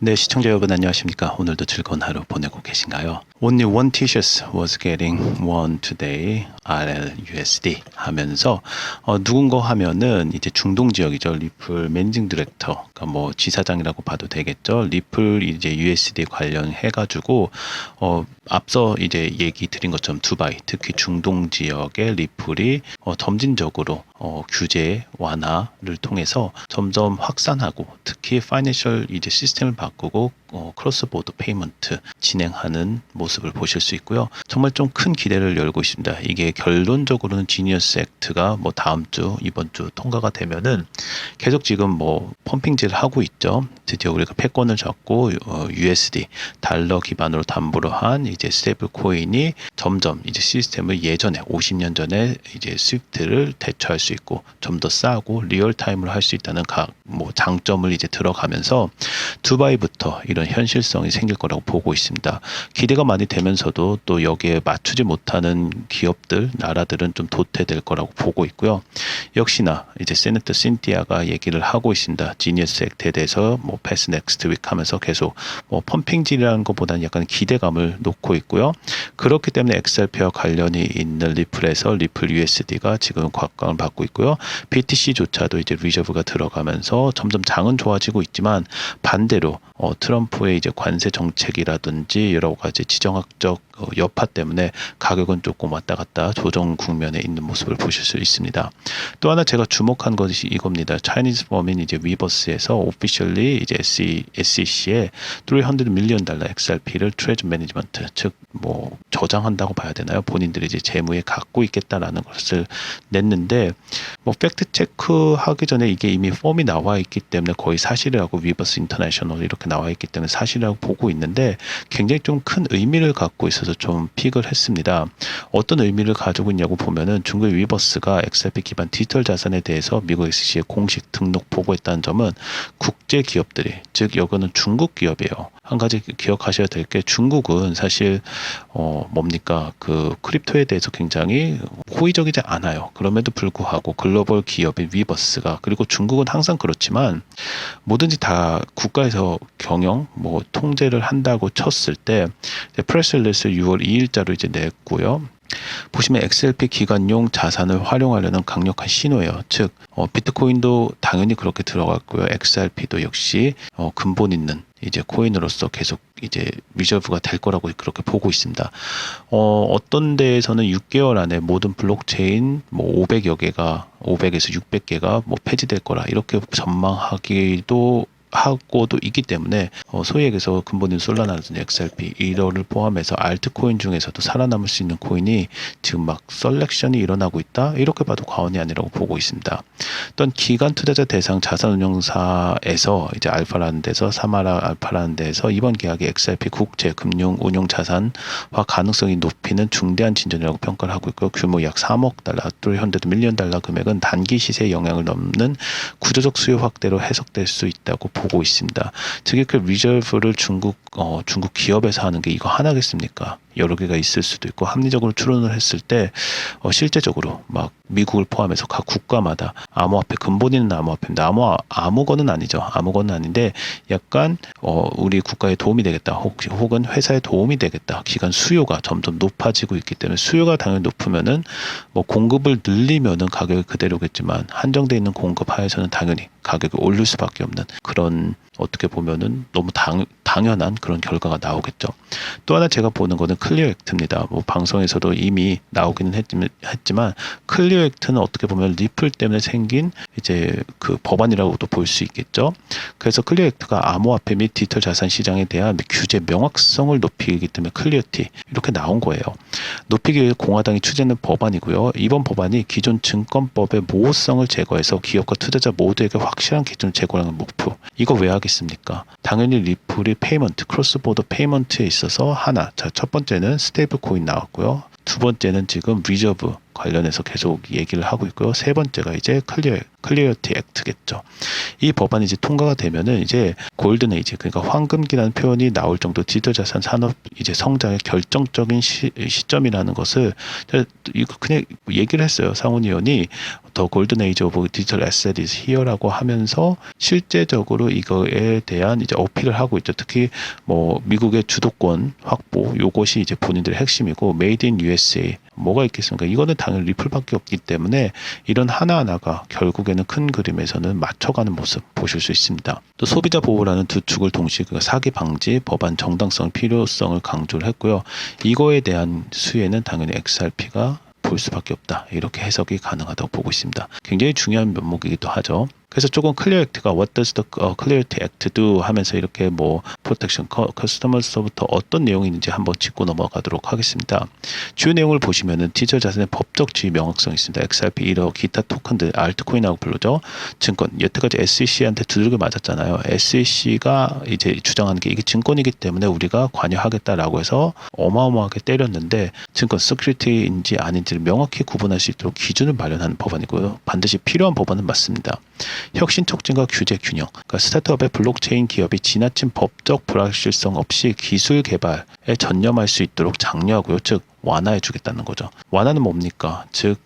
네, 시청자 여러분 안녕하십니까? 오늘도 즐거운 하루 보내고 계신가요? Only one T-shirt was getting won today, RLUSD 하면서 누군가 하면은 이제 중동 지역이죠. 리플 매니징 디렉터, 그러니까 뭐 지사장이라고 봐도 되겠죠. 리플 이제 USD 관련해 가지고 앞서 이제 얘기 드린 것처럼 두바이, 특히 중동 지역의 리플이 점진적으로 규제 완화를 통해서 점점 확산하고 특히 파이낸셜 이제 시스템을 바꾸고 크로스보드 페이먼트 진행하는 모습을 보실 수 있고요. 정말 좀 큰 기대를 열고 있습니다. 이게 결론적으로는 지니어스 액트가 뭐 다음 주, 이번 주 통과가 되면은 계속 지금 뭐 펌핑질을 하고 있죠. 드디어 우리가 패권을 잡고 USD 달러 기반으로 담보로 한 이제 스테이블 코인이 점점 이제 시스템을 예전에 50년 전에 이제 스위프트를 대처할 수 있고 좀 더 싸고 리얼 타임으로 할 수 있다는 뭐 장점을 이제 들어가면서 두바이부터 이런 현실성이 생길 거라고 보고 있습니다. 기대가 많이 되면서도 또 여기에 맞추지 못하는 기업들, 나라들은 좀 도태될 거라고 보고 있고요. 역시나 이제 세네터 신티아가 얘기를 하고 있습니다. 지니어스 액트에 대해서 뭐 패스 넥스트 윅 하면서 계속 뭐 펌핑질이라는 것보다는 약간 기대감을 놓고 있고요. 그렇기 때문에 XRP와 관련이 있는 리플에서 리플 USD가 지금 곽광을 받고 있고요. BTC조차도 이제 리저브가 들어가면서 점점 장은 좋아지고 있지만 반대로 트럼프의 이제 관세 정책이라든지 여러 가지 지정학적 여파 때문에 가격은 조금 왔다 갔다 조정 국면에 있는 모습을 보실 수 있습니다. 또 하나 제가 주목한 것이 이겁니다. 차이니즈 범인 이제 위버스에서 오피셜리 이제 SEC에 $300 million XRP를 트레저 매니지먼트 즉 뭐 저장한다고 봐야 되나요? 본인들이 이제 재무에 갖고 있겠다라는 것을 냈는데 뭐 팩트 체크 하기 전에 이게 이미 폼이 나와 있기 때문에 거의 사실이라고 위버스 인터내셔널 이렇게 나와 있기 때문에 사실이라고 보고 있는데 굉장히 좀 큰 의미를 갖고 있어서 좀 픽을 했습니다. 어떤 의미를 가지고 있냐고 보면은 중국의 위버스가 XRP 기반 디지털 자산에 대해서 미국 SEC에 공식 등록 보고했다는 점은 국제 기업들이 즉 여기는 중국 기업이에요. 한 가지 기억하셔야 될 게 중국은 사실 뭡니까 그 크립토에 대해서 굉장히 호의적이지 않아요. 그럼에도 불구하고 글로벌 기업인 위버스가 그리고 중국은 항상 그렇지만 뭐든지 다 국가에서 경영 뭐 통제를 한다고 쳤을 때 프레스 릴리스를 6월 2일자로 이제 냈고요. 보시면 XRP 기관용 자산을 활용하려는 강력한 신호예요. 즉 비트코인도 당연히 그렇게 들어갔고요. XRP도 역시 근본 있는 이제 코인으로서 계속 이제 리저브가 될 거라고 그렇게 보고 있습니다. 어떤 데에서는 6개월 안에 모든 블록체인 뭐 500여 개가 500에서 600개가 뭐 폐지될 거라 이렇게 전망하기도 하고도 있기 때문에 소위 얘기해서 근본인 솔라나라든지 XRP 이러를 포함해서 알트코인 중에서도 살아남을 수 있는 코인이 지금 막 셀렉션이 일어나고 있다 이렇게 봐도 과언이 아니라고 보고 있습니다. 또한 기관 투자자 대상 자산운용사에서 이제 알파라는 데서 사마라 알파라는 데서 이번 계약이 XRP 국제 금융 운용 자산화 가능성이 높이는 중대한 진전이라고 평가를 하고 있고 규모 약 3억 달러, $300 million 금액은 단기 시세에 영향을 넘는 구조적 수요 확대로 해석될 수 있다고 보고 있습니다. 특히 그 리저브를 중국 기업에서 하는 게 이거 하나겠습니까? 여러 개가 있을 수도 있고 합리적으로 추론을 했을 때 실제적으로 막 미국을 포함해서 각 국가마다 암호화폐 근본 있는 암호화폐입니다. 아무거는 아니죠. 아무거는 아닌데 약간 우리 국가에 도움이 되겠다. 혹은 회사에 도움이 되겠다. 기간 수요가 점점 높아지고 있기 때문에 수요가 당연히 높으면은 뭐 공급을 늘리면은 가격이 그대로겠지만 한정돼 있는 공급 하에서는 당연히 가격이 오를 수밖에 없는 그런 어떻게 보면은 너무 당연한 그런 결과가 나오겠죠. 또 하나 제가 보는 거는 클리어 액트입니다. 뭐 방송에서도 이미 나오기는 했지만 클리어 액트는 어떻게 보면 리플 때문에 생긴 이제 그 법안이라고도 볼 수 있겠죠. 그래서 클리어 액트가 암호화폐 및 디지털 자산 시장에 대한 규제 명확성을 높이기 때문에 클리어티 이렇게 나온 거예요. 높이기 위해 공화당이 추진하는 법안이고요. 이번 법안이 기존 증권법의 모호성을 제거해서 기업과 투자자 모두에게 확실한 기준을 제공하는 목표. 이거 왜 하겠습니까? 당연히 리플이 페이먼트, 크로스보더 페이먼트에 있어서 하나. 자, 첫 번째는 스테이블 코인 나왔고요. 두 번째는 지금 리저브 관련해서 계속 얘기를 하고 있고요. 세 번째가 이제 클리어티 액트겠죠. 이 법안이 이제 통과가 되면은 이제 골든 에이지, 그러니까 황금기라는 표현이 나올 정도 디지털 자산 산업 이제 성장의 결정적인 시점이라는 것을 이거 그냥 얘기를 했어요. 상원 의원이 더 골든 에이지 오브 디지털 에셋 is here라고 하면서 실제적으로 이거에 대한 이제 어필을 하고 있죠. 특히 뭐 미국의 주도권 확보, 요것이 이제 본인들의 핵심이고, 메이드 인 USA 뭐가 있겠습니까? 이거는 당연히 리플밖에 없기 때문에 이런 하나하나가 결국에는 큰 그림에서는 맞춰가는 모습 보실 수 있습니다. 또 소비자 보호라는 두 축을 동시에 사기 방지 법안 정당성, 필요성을 강조를 했고요. 이거에 대한 수혜는 당연히 XRP가 볼 수밖에 없다, 이렇게 해석이 가능하다고 보고 있습니다. 굉장히 중요한 면목이기도 하죠. 그래서 조금 클리어 액트가 What does the Clarity Act do 하면서 이렇게 뭐 프로텍션 커스터머서부터 어떤 내용이 있는지 한번 짚고 넘어가도록 하겠습니다. 주요 내용을 보시면은 디지털 자산의 법적 지위 명확성이 있습니다. XRP 1억 기타 토큰들, 알트코인이라고 부르죠. 증권, 여태까지 SEC한테 두들겨 맞았잖아요. SEC가 이제 주장하는 게 이게 증권이기 때문에 우리가 관여하겠다라고 해서 어마어마하게 때렸는데, 증권 시큐리티인지 아닌지를 명확히 구분할 수 있도록 기준을 마련하는 법안이고요. 반드시 필요한 법안은 맞습니다. 혁신 촉진과 규제 균형, 그러니까 스타트업의 블록체인 기업이 지나친 법적 불확실성 없이 기술 개발에 전념할 수 있도록 장려하고요. 즉 완화해 주겠다는 거죠. 완화는 뭡니까? 즉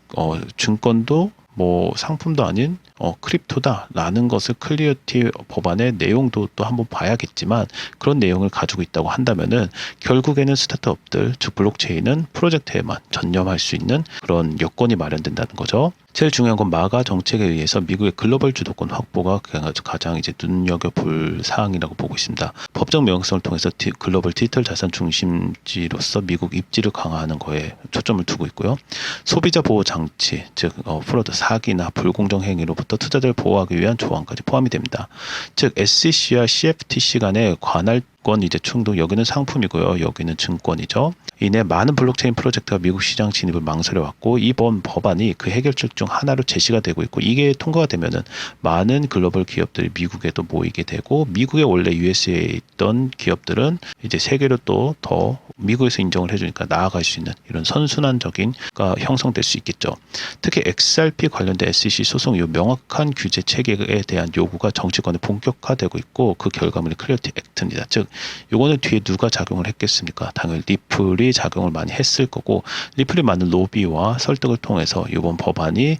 증권도 뭐 상품도 아닌 크립토다라는 것을 클리어티 법안의 내용도 또 한번 봐야겠지만, 그런 내용을 가지고 있다고 한다면은 결국에는 스타트업들, 즉 블록체인은 프로젝트에만 전념할 수 있는 그런 여건이 마련된다는 거죠. 제일 중요한 건 마가 정책에 의해서 미국의 글로벌 주도권 확보가 가장 이제 눈여겨볼 사항이라고 보고 있습니다. 법적 명확성을 통해서 글로벌 디지털 자산 중심지로서 미국 입지를 강화하는 거에 초점을 두고 있고요. 소비자 보호 장치, 즉 프로드 사기나 불공정 행위로부터 투자자를 보호하기 위한 조항까지 포함이 됩니다. 즉 SEC와 CFTC 간의 관할권 이제 충돌, 여기는 상품이고요, 여기는 증권이죠. 이내 많은 블록체인 프로젝트가 미국 시장 진입을 망설여왔고, 이번 법안이 그 해결책 중 하나로 제시가 되고 있고, 이게 통과가 되면은 많은 글로벌 기업들이 미국에도 모이게 되고, 미국에 원래 USA에 있던 기업들은 이제 세계로 또 더 미국에서 인정을 해주니까 나아갈 수 있는 이런 선순환적인 가 형성될 수 있겠죠. 특히 XRP 관련된 SEC 소송 이후 명확한 규제 체계에 대한 요구가 정치권에 본격화되고 있고, 그 결과물이 클리어티 액트입니다. 즉 요거는 뒤에 누가 작용을 했겠습니까? 당연히 리플이 작용을 많이 했을 거고, 리플이 많은 로비와 설득을 통해서 이번 법안이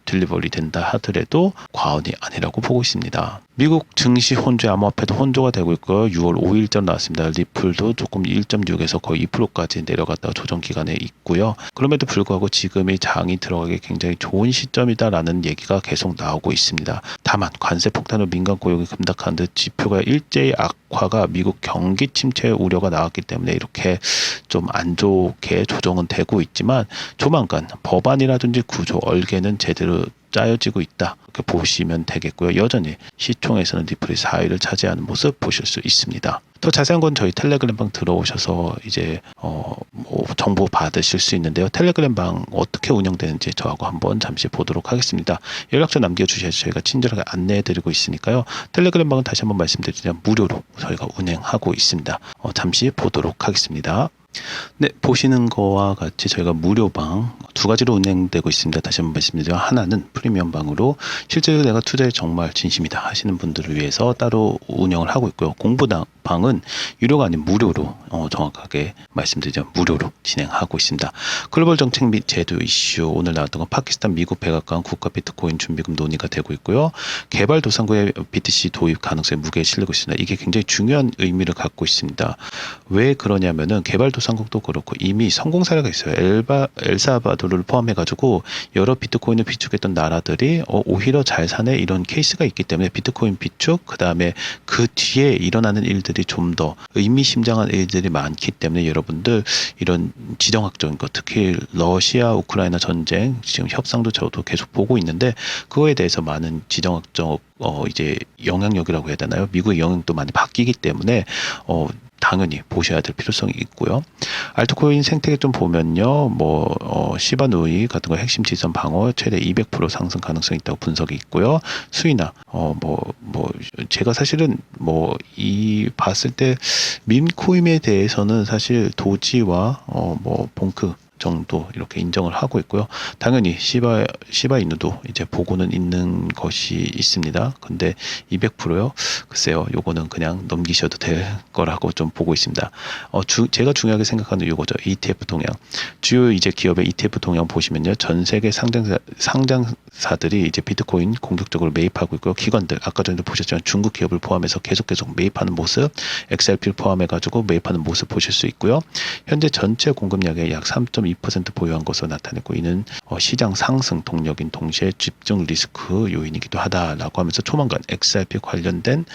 딜리버리 된다 하더라도 과언이 아니라고 보고 있습니다. 미국 증시 혼조, 암호화폐도 혼조가 되고 있고요. 6월 5일자 나왔습니다. 리플도 조금 1.6에서 거의 2%까지 내려갔다가 조정 기간에 있고요. 그럼에도 불구하고 지금이 장이 들어가기 굉장히 좋은 시점이다라는 얘기가 계속 나오고 있습니다. 다만 관세 폭탄으로 민간 고용이 급락한 듯 지표가 일제히 악화가 미국 경기 침체 우려가 나왔기 때문에 이렇게 좀 안 좋게 조정은 되고 있지만, 조만간 법안이라든지 구조, 얼개는 제대로 짜여지고 있다, 이렇게 보시면 되겠고요. 여전히 시총에서는 리플이 4위를 차지하는 모습 보실 수 있습니다. 더 자세한 건 저희 텔레그램 방 들어오셔서 이제 뭐 정보 받으실 수 있는데요. 텔레그램 방 어떻게 운영되는지 저하고 한번 잠시 보도록 하겠습니다. 연락처 남겨주셔서 저희가 친절하게 안내해드리고 있으니까요. 텔레그램 방은 다시 한번 말씀드리자면 무료로 저희가 운행하고 있습니다. 잠시 보도록 하겠습니다. 네, 보시는 거와 같이 저희가 무료방 두 가지로 운행되고 있습니다. 다시 한번 말씀드리면, 하나는 프리미엄 방으로 실제로 내가 투자에 정말 진심이다 하시는 분들을 위해서 따로 운영을 하고 있고요. 공부방은 유료가 아닌 무료로 정확하게 말씀드리자면 무료로 진행하고 있습니다. 글로벌 정책 및 제도 이슈, 오늘 나왔던 건 파키스탄 미국 백악관 국가 비트코인 준비금 논의가 되고 있고요. 개발도상국의 BTC 도입 가능성이 무게에 실리고 있습니다. 이게 굉장히 중요한 의미를 갖고 있습니다. 왜 그러냐면은 개발도상국도 그렇고 이미 성공 사례가 있어요. 엘사바도르를 포함해가지고 여러 비트코인을 비축했던 나라들이 오히려 잘 사네, 이런 케이스가 있기 때문에 비트코인 비축, 그 다음에 그 뒤에 일어나는 일들이 좀 더 의미심장한 일들이 많기 때문에 여러분들 이런 지정학적인 것, 특히 러시아 우크라이나 전쟁 지금 협상도 저도 계속 보고 있는데, 그거에 대해서 많은 지정학적 이제 영향력이라고 해야 되나요? 미국의 영향도 많이 바뀌기 때문에 당연히 보셔야 될 필요성이 있고요. 알트코인 생태계 좀 보면요, 시바누이 같은 거 핵심 지선 방어 최대 200% 상승 가능성이 있다고 분석이 있고요. 수이나 제가 사실은 이 봤을 때 밈코인에 대해서는 사실 도지와 봉크 정도 이렇게 인정을 하고 있고요. 당연히 시바이누도 이제 보고는 있는 것이 있습니다. 근데 200%요? 글쎄요, 요거는 그냥 넘기셔도 될 거라고 좀 보고 있습니다. 제가 중요하게 생각하는 요거죠. ETF 동향. 주요 이제 기업의 ETF 동향 보시면요. 전 세계 상장사들이 이제 비트코인 공격적으로 매입하고 있고요. 기관들, 아까 전에도 보셨지만 중국 기업을 포함해서 계속 매입하는 모습, XRP를 포함해가지고 매입하는 모습 보실 수 있고요. 현재 전체 공급량의 약 3.2% 보유한 것으로 나타냈고, 이는 시장 상승 동력인 동시에 집중 리스크 요인이기도 하다라고 하면서 조만간 XRP 관련된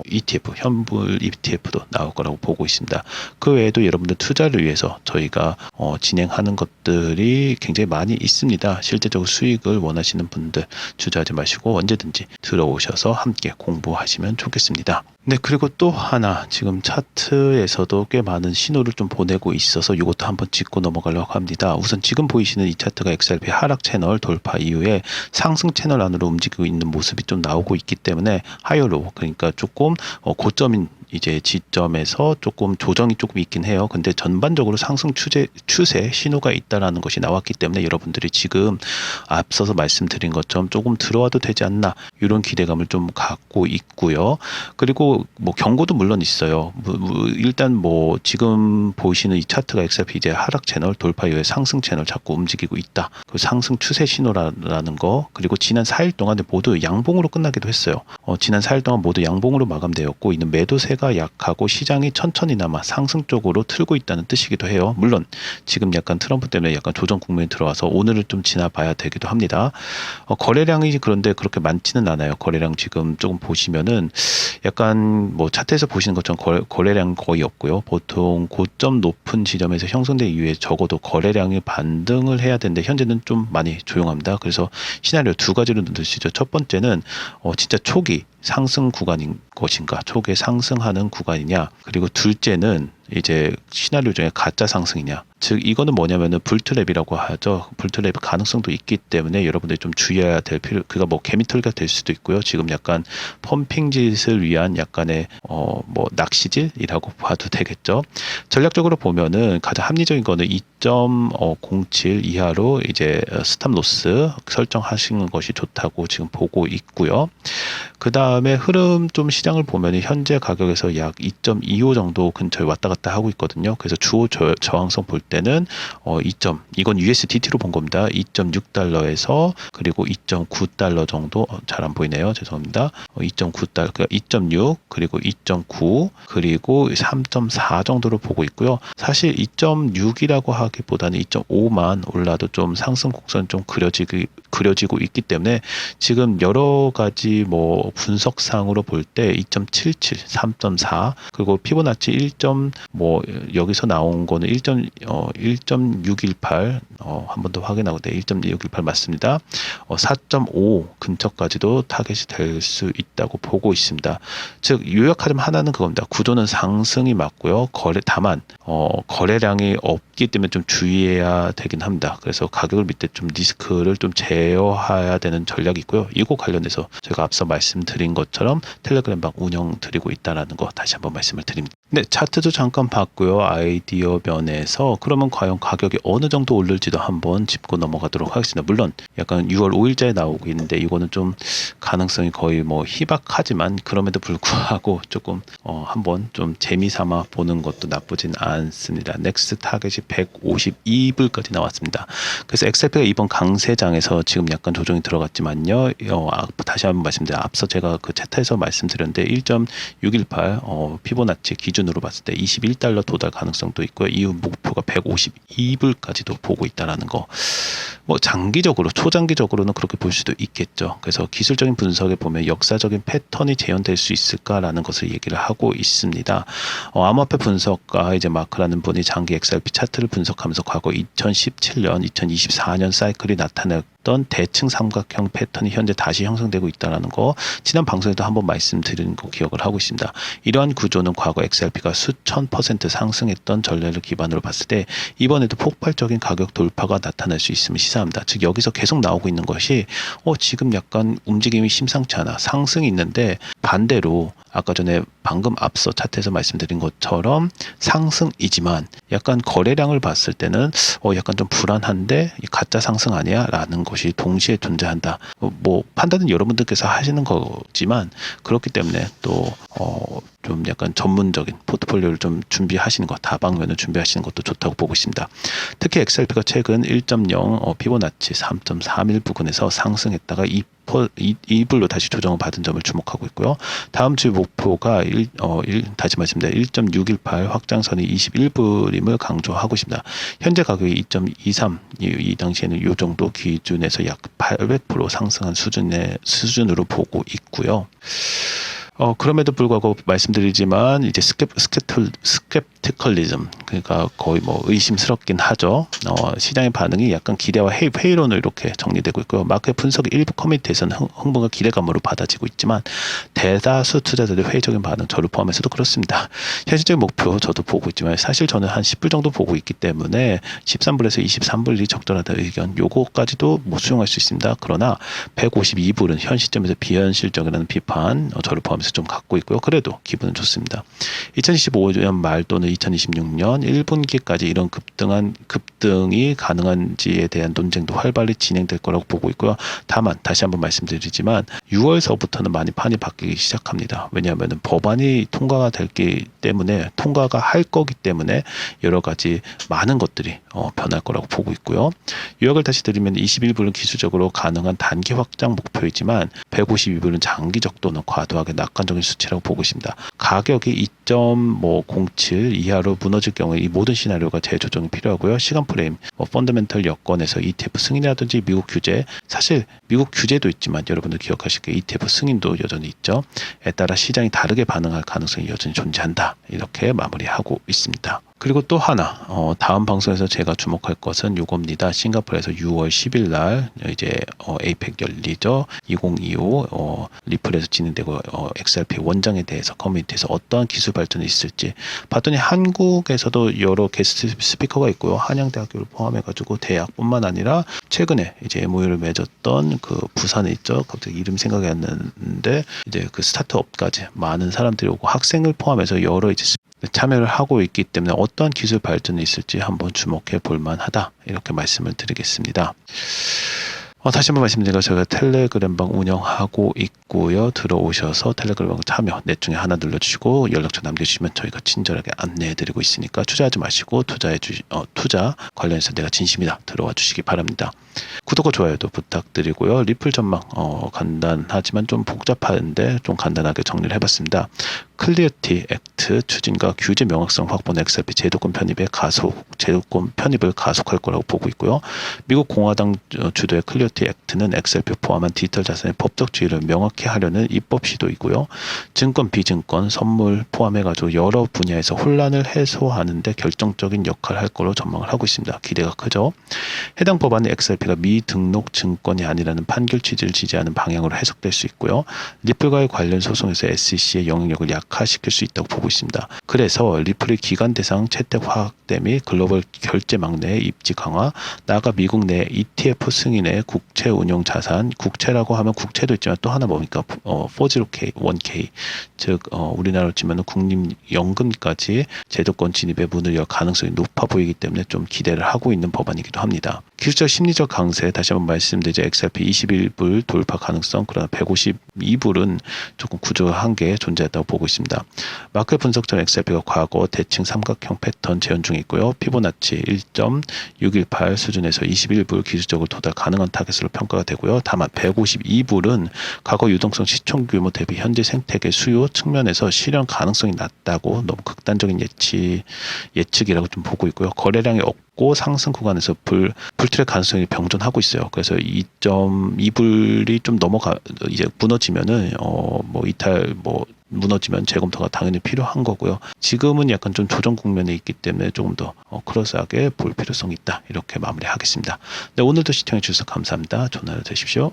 ETF, 현물 ETF도 나올 거라고 보고 있습니다. 그 외에도 여러분들 투자를 위해서 저희가 진행하는 것들이 굉장히 많이 있습니다. 실제적으로 수익을 원하시는 분들 주저하지 마시고 언제든지 들어오셔서 함께 공부하시면 좋겠습니다. 네, 그리고 또 하나 지금 차트에서도 꽤 많은 신호를 좀 보내고 있어서 이것도 한번 짚고 넘어가려고 합니다. 우선 지금 보이시는 이 차트가 XRP 하락 채널 돌파 이후에 상승 채널 안으로 움직이고 있는 모습이 좀 나오고 있기 때문에 하이어로, 그러니까 조금 고점인 이제 지점에서 조금 조정이 조금 있긴 해요. 근데 전반적으로 상승 추세 신호가 있다라는 것이 나왔기 때문에 여러분들이 지금 앞서서 말씀드린 것처럼 조금 들어와도 되지 않나 이런 기대감을 좀 갖고 있고요. 그리고 뭐 경고도 물론 있어요. 일단 뭐 지금 보이시는 이 차트가 XRP 이제 하락 채널 돌파 이후에 상승 채널 자꾸 움직이고 있다. 그 상승 추세 신호라는 거, 그리고 지난 4일 동안에 모두 양봉으로 끝나기도 했어요. 지난 4일 동안 모두 양봉으로 마감되었고, 이는 매도세가 약하고 시장이 천천히나마 상승 쪽으로 틀고 있다는 뜻이기도 해요. 물론 지금 약간 트럼프 때문에 약간 조정 국면이 들어와서 오늘을 좀 지나봐야 되기도 합니다. 거래량이 그런데 그렇게 많지는 않아요. 거래량 지금 조금 보시면은 약간 뭐 차트에서 보시는 것처럼 거래량 거의 없고요. 보통 고점 높은 지점에서 형성된 이후에 적어도 거래량이 반등을 해야 되는데 현재는 좀 많이 조용합니다. 그래서 시나리오 두 가지로 넣으시죠. 첫 번째는 진짜 초기 상승 구간인 것인가, 초기에 상승하는 구간이냐, 그리고 둘째는 이제 시나리오 중에 가짜 상승이냐. 즉 이거는 뭐냐면은 불트랩이라고 하죠. 불트랩 가능성도 있기 때문에 여러분들이 좀 주의해야 될 그가 뭐 개미털기가 될 수도 있고요. 지금 약간 펌핑짓을 위한 약간의 뭐 낚시질이라고 봐도 되겠죠. 전략적으로 보면은 가장 합리적인 거는 2.07 이하로 이제 스탑 로스 설정하시는 것이 좋다고 지금 보고 있고요. 그 다음에 흐름 좀 시장을 보면 현재 가격에서 약 2.25 정도 근처에 왔다 갔다 하고 있거든요. 그래서 주요 저항성 볼 때는 이건 USDT로 본 겁니다. 2.6달러에서 그리고 2.9달러 정도, 잘 안 보이네요. 죄송합니다. 2.9달러, 그러니까 2.6 그리고 2.9 그리고 3.4 정도로 보고 있고요. 사실 2.6이라고 하기보다는 2.5만 올라도 좀 상승 곡선 좀 그려지고 있기 때문에 지금 여러 가지 뭐 분석상으로 볼 때 2.77, 3.4 그리고 피보나치 여기서 나온 거는 1.618 한 번 더 확인하고 1.618 맞습니다. 4.5 근처까지도 타겟이 될 수 있다고 보고 있습니다. 즉 요약하자면 하나는 그겁니다. 구조는 상승이 맞고요. 다만 거래량이 없기 때문에 좀 주의해야 되긴 합니다. 그래서 가격을 밑에 좀 리스크를 좀 제어해야 되는 전략이 있고요. 이거 관련해서 제가 앞서 말씀드린 것처럼 텔레그램방 운영 드리고 있다는 거 다시 한번 말씀을 드립니다. 네, 차트도 잠깐 봤고요. 아이디어 면에서 그러면 과연 가격이 어느 정도 오를지도 한번 짚고 넘어가도록 하겠습니다. 물론 약간 6월 5일자에 나오고 있는데 이거는 좀 가능성이 거의 뭐 희박하지만 그럼에도 불구하고 조금 한번 좀 재미삼아 보는 것도 나쁘진 않습니다. 넥스트 타겟이 152불까지 나왔습니다. 그래서 XRP가 이번 강세장에서 지금 약간 조정이 들어갔지만요. 다시 한번 말씀드려요. 앞서 제가 그 차트에서 말씀드렸는데 1.618 피보나치 기준으로 봤을 때 21달러 도달 가능성도 있고요. 이후 목표가 152불까지도 보고 있다는 거. 뭐 장기적으로, 초장기적으로는 그렇게 볼 수도 있겠죠. 그래서 기술적인 분석에 보면 역사적인 패턴이 재현될 수 있을까라는 것을 얘기를 하고 있습니다. 암호화폐 분석가 이제 마크라는 분이 장기 XRP 차트를 분석하면서 과거 2017년, 2024년 사이클이 나타냈던 대칭 삼각형 패턴이 현재 다시 형성되고 있다는 거 지난 방송에도 한번 말씀드린 거 기억을 하고 있습니다. 이러한 구조는 과거 XRP가 수천 % 상승했던 전례를 기반으로 봤을 때 이번에도 폭발적인 가격 돌파가 나타날 수 있음을 시사합니다. 즉 여기서 계속 나오고 있는 것이 지금 약간 움직임이 심상치 않아. 상승이 있는데 반대로 아까 전에 방금 앞서 차트에서 말씀드린 것처럼 상승이지만 약간 거래량을 봤을 때는 약간 좀 불안한데 가짜 상승 아니야? 라는 것이 동시에 존재한다. 뭐 판단은 여러분들께서 하시는 거지만 그렇기 때문에 또 좀 약간 전문적인 포트폴리오를 좀 준비하시는 것, 다방면을 준비하시는 것도 좋다고 보고 있습니다. 특히 XRP가 최근 1.0 피보나치 3.31 부근에서 상승했다가 2불로 다시 조정을 받은 점을 주목하고 있고요. 다음 주 목표가 다시 말씀드립니다. 1.618 확장선이 21불임을 강조하고 있습니다. 현재 가격이 2.23, 이 당시에는 이 정도 기준에서 약 800% 상승한 수준으로 보고 있고요. 그럼에도 불구하고 말씀드리지만 이제 스캡티컬리즘, 그러니까 거의 뭐 의심스럽긴 하죠. 시장의 반응이 약간 기대와 회의론으로 이렇게 정리되고 있고요. 마켓 분석 일부 커뮤니티에서는 흥분과 기대감으로 받아지고 있지만 대다수 투자자들의 회의적인 반응, 저를 포함해서도 그렇습니다. 현실적인 목표 저도 보고 있지만 사실 저는 한 10불 정도 보고 있기 때문에 13불에서 23불이 적절하다는 의견, 요거까지도 못 수용할 수 있습니다. 그러나 152불은 현 시점에서 비현실적이라는 비판, 저를 포함해서 좀 갖고 있고요. 그래도 기분은 좋습니다. 2025년 말 또는 2026년 1분기까지 이런 급등이 가능한지에 대한 논쟁도 활발히 진행될 거라고 보고 있고요. 다만 다시 한번 말씀드리지만 6월서부터는 많이 판이 바뀌기 시작합니다. 왜냐하면 법안이 통과가 할 거기 때문에 여러 가지 많은 것들이 변할 거라고 보고 있고요. 요약을 다시 드리면 21불은 기술적으로 가능한 단기 확장 목표이지만 152불은 장기적 또는 과도하게 낙관적인 수치라고 보고 있습니다. 가격이 2.07 이하로 무너질 경우에 이 모든 시나리오가 재조정이 필요하고요. 시간 프레임, 펀더멘털 여건에서 ETF 승인이라든지 미국 규제, 사실 미국 규제도 있지만 여러분들 기억하실 게 ETF 승인도 여전히 있죠. 에 따라 시장이 다르게 반응할 가능성이 여전히 존재한다. 이렇게 마무리하고 있습니다. 그리고 또 하나, 다음 방송에서 제가 주목할 것은 이겁니다. 싱가포르에서 6월 10일 날 이제 에이펙 열리죠. 2025 리플에서 진행되고 XRP 원장에 대해서 커뮤니티에서 어떠한 기술 발전이 있을지 봤더니 한국에서도 여러 게스트 스피커가 있고요. 한양대학교를 포함해가지고 대학뿐만 아니라 최근에 이제 MOU를 맺었던 그 부산에 있죠. 갑자기 이름 생각이 안 나는데 이제 그 스타트업까지 많은 사람들이 오고 학생을 포함해서 여러 이제 참여를 하고 있기 때문에 어떠한 기술 발전이 있을지 한번 주목해 볼 만하다, 이렇게 말씀을 드리겠습니다. 다시 한번 말씀드리면 저희가 텔레그램방 운영하고 있고요. 들어오셔서 텔레그램방 참여 넷 중에 하나 눌러주시고 연락처 남겨주시면 저희가 친절하게 안내해드리고 있으니까 투자하지 마시고 투자 관련해서 내가 진심이다 들어와 주시기 바랍니다. 구독과 좋아요도 부탁드리고요. 리플 전망 간단하지만 좀 복잡한데 좀 간단하게 정리를 해봤습니다. 클리어티 액트 추진과 규제 명확성 확보는 XRP 제도권 편입을 가속할 거라고 보고 있고요. 미국 공화당 주도의 클리어티 액트는 XRP 포함한 디지털 자산의 법적 지위를 명확히 하려는 입법 시도이고요. 증권, 비증권, 선물 포함해가지고 여러 분야에서 혼란을 해소하는 데 결정적인 역할을 할 거로 전망을 하고 있습니다. 기대가 크죠. 해당 법안은 XRP가 미등록 증권이 아니라는 판결 취지를 지지하는 방향으로 해석될 수 있고요. 리플과의 관련 소송에서 SEC의 영향력을 약화시킬 수 있다고 보고 있습니다. 그래서 리플의 기관 대상 채택 확대 및 글로벌 결제 막내의 입지 강화, 나아가 미국 내 ETF 승인의 국채 운용 자산, 국채라고 하면 국채도 있지만 또 하나 뭡니까? 401k, 1K, 즉 우리나라로 치면 국립연금까지 제도권 진입의 문을 열 가능성이 높아 보이기 때문에 좀 기대를 하고 있는 법안이기도 합니다. 기술적 심리적 강세, 다시 한번 말씀드리죠. XRP 21불 돌파 가능성, 그러나 152불은 조금 구조 한계 존재했다고 보고 있습니다. 마켓 분석전 XRP가 과거 대칭 삼각형 패턴 재현 중에 있고요. 피보나치 1.618 수준에서 21불 기술적으로 도달 가능한 타겟으로 평가가 되고요. 다만 152불은 과거 유동성 시총 규모 대비 현재 생태계 수요 측면에서 실현 가능성이 낮다고 너무 극단적인 예측이라고 좀 보고 있고요. 거래량이 없고 상승 구간에서 불트랙 가능성이 병존하고 있어요. 그래서 2.2불이 좀 이제 무너지면은 무너지면 재검토가 당연히 필요한 거고요. 지금은 약간 좀 조정 국면에 있기 때문에 조금 더 크로스하게 볼 필요성이 있다, 이렇게 마무리하겠습니다. 네, 오늘도 시청해 주셔서 감사합니다. 좋은 하루 되십시오.